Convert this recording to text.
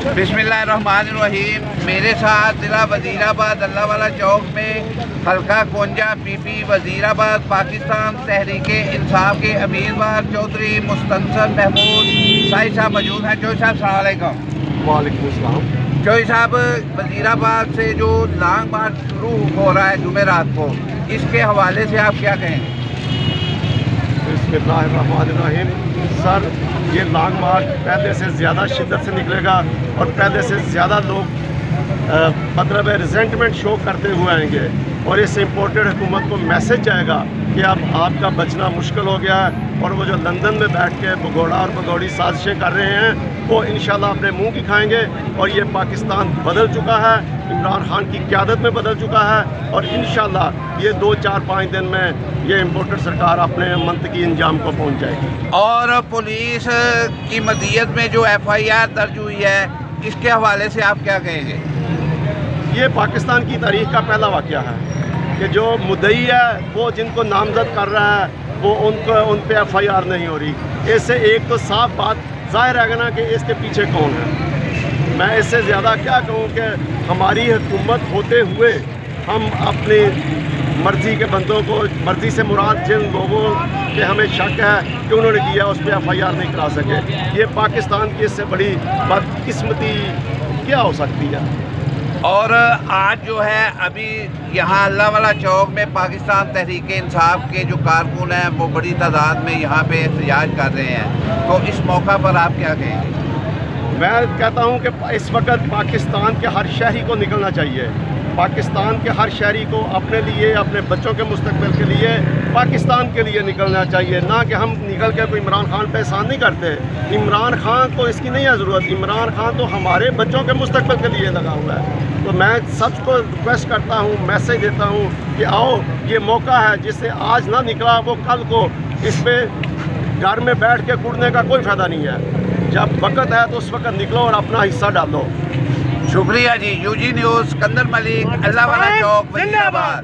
बिस्मिल्लाहिर्रहमानिर्रहीम। मेरे साथ ज़िला वज़ीराबाद अल्लाह वाला चौक में हल्का कोंजा पीपी वज़ीराबाद पाकिस्तान तहरीके इंसाफ के उम्मीदवार चौधरी मुस्तंसर महमूद साहिब साहब मौजूद हैं। चौधरी साहब अस्सलाम वालेकुम। वालेकुम अस्सलाम। चौधरी साहब, वज़ीराबाद से जो लॉन्ग मार्च शुरू हो रहा है जुमेरात को, इसके हवाले से आप क्या कहेंगे? बिस्मिल्लाहिर्रहमानिर्रहीम। सर, ये लॉन्ग मार्च पहले से ज़्यादा शिद्दत से निकलेगा और पहले से ज़्यादा लोग मतलब रिजेंटमेंट शो करते हुए आएंगे और इससे इम्पोर्टेड हुकूमत को मैसेज जाएगा कि अब आपका बचना मुश्किल हो गया है। और वो जो लंदन में बैठ के भगोड़ा और भगोड़ी साजिशें कर रहे हैं वो इंशाल्लाह अपने मुंह की खाएंगे। और ये पाकिस्तान बदल चुका है, इमरान खान की क़यादत में बदल चुका है और इंशाल्लाह ये 2-4-5 दिन में ये इम्पोर्टेड सरकार अपने मंतकी अंजाम को पहुँच जाएगी। और पुलिस की मदीयत में जो FIR दर्ज हुई है, इसके हवाले से आप क्या कहेंगे? ये पाकिस्तान की तारीख का पहला वाक़या है कि जो मुद्दई है वो जिनको नामजद कर रहा है वो उन पे FIR नहीं हो रही। इससे एक तो साफ बात ज़ाहिर है ना कि इसके पीछे कौन है। मैं इससे ज़्यादा क्या कहूँ कि हमारी हुकूमत होते हुए हम अपनी मर्ज़ी के बंदों को, मर्ज़ी से मुराद जिन लोगों के हमें शक है कि उन्होंने किया उस पर FIR नहीं करा सके। ये पाकिस्तान की इससे बड़ी बदकिस्मती क्या हो सकती है। और आज जो है अभी यहाँ अल्लाह वाला चौक में पाकिस्तान तहरीके इंसाफ के जो कारकुन हैं वो बड़ी तादाद में यहाँ पे एहतजाज कर रहे हैं, तो इस मौका पर आप क्या कहेंगे? मैं कहता हूँ कि इस वक्त पाकिस्तान के हर शहरी को निकलना चाहिए। पाकिस्तान के हर शहरी को अपने लिए, अपने बच्चों के मुस्तकबिल के लिए, पाकिस्तान के लिए निकलना चाहिए। ना कि हम निकल के कोई इमरान खान पे एहसान नहीं करते। इमरान खान को इसकी नहीं है ज़रूरत। इमरान खान तो हमारे बच्चों के मुस्तकबिल के लिए लगा हुआ है। तो मैं सबको रिक्वेस्ट करता हूँ, मैसेज देता हूँ कि आओ, ये मौका है जिससे आज ना निकला वो कल को इस पर घर में बैठ के कुड़ने का कोई फ़ायदा नहीं है। जब वक्त है तो उस वक्त निकलो और अपना हिस्सा डालो। शुक्रिया जी। UG न्यूज़, सिकंदर मलिक, अल्लाह वाला चौक, वज़ीराबाद।